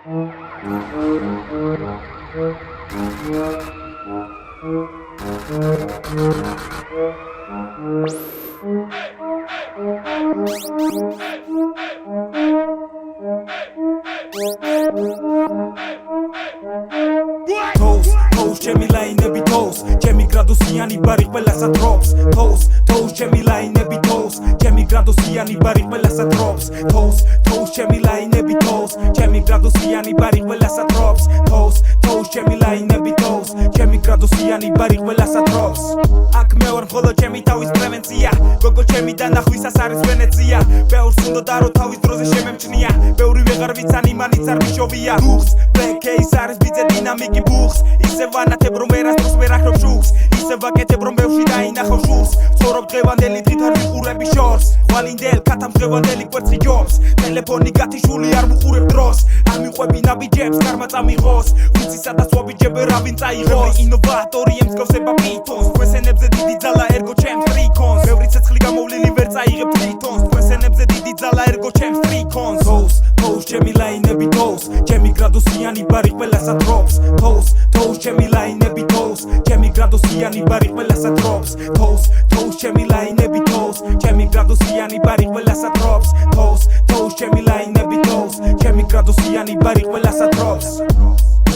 Toes, ჩემი ლაინები toes, ჩემი გრადუსიანი ბარი ყველასა drops. Toes, ჩემი ლაინები toes, ჩემი გრადუსიანი ბარი ყველასა drops. Toes, ჩემი ლაინები toes, ჩემი გრადუსიანი ბარი ყველასა drops. Toes, ჩემი ლაინები toes, ჩემი გრადუსიანი ბარი ყველასა drops. აქ მე ვარ მხოლოდ ჩემი თავის პრევენცია, გოგო ჩემი დანახვისას არის ვენეცია. ბევრს უნდა და რო თავის დროზე შემემჩნია, ბევრი ვეღარ ვიცანი მანიც არ მიშოვია. Dux, Black Case არის ბიძე დინამიკი ბუხს, ისე ვანათებ რომ ვერასდროს ვერ ახრობ შუქს, ისე ვაკეთებ რომ ბევრში დაინახავ ჟურს. ვცხოვრობ დღევანდელი დღით არ ვიყურები შორს, ხვალინდელ ქათამ დღევანდელი კვერცხი ჯობს. ტელეფონი გათიშული არ ვუყურებ დროს, ამიყვები ნაბიჯებს კარმა წამიღოს, ვიცი სადაც ვაბიჯებ რავინ წაიღოს. ინოვატორი ემსგავსება პითონს, თქვენსენებზე დიდი ძალა ერგო ჩემს ტრიკონს. ბევრი ცეცხლი გამოვლილი ვერ წაიღებ თვითონს, თქვენსენებზე დიდი ძალა ერგო ჩემს ტრიკონს. Toes, ჩემი ლაინები toes, ჩემი გრადუსიანი ბარი ყველასა drops. Toes, ჩემი ლაინები toes, ჩემი გრადუსიანი ბარი ყველასა drops. Toes, ჩემი ლაინები toes, ჩემი გრადუსიანი ბარი ყველასა drops. Toes, ჩემი ლაინები toes, ჩემი გრადუსიანი ბარი ყველასა drops.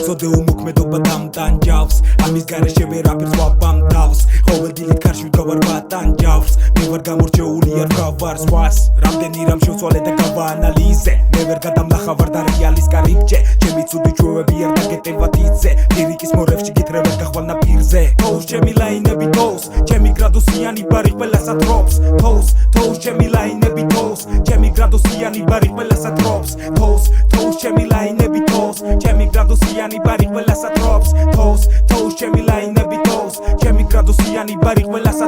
Იცოდე უმოქმედობა დამტანჯავს, ამის გარეშე ვერაფერს ვაბამ თავს. ყოველ დილით ქარში ვდგავარ ვატანჯავს, მე ვარ გამორჩეული არ ვგავარ სხვას. რამდენი რამ შევცვალე და გავაანალიზე, მე ვერ გადამნახავარ და რეალის კარიბჭე. ჩემი ცუდი ჩვევები არ დაგეტევათ იცე, ლირიკის მორევში გითხრევენ გახვალ ნაპირზე. Toes, ჩემი ლაინები toes, ჩემი გრადუსიანი ბარი ყველასა drops. Toes, ჩემი ლაინები toes, ჩემი გრადუსიანი ბარი ყველასა drops. Toes, ჩემი ლაინები toes, ჩემი გრადუსიანი ბარი ყველასა drops. Toes, ჩემი ლაინები toes, ჩემი გრადუსიანი ბარი ყველასა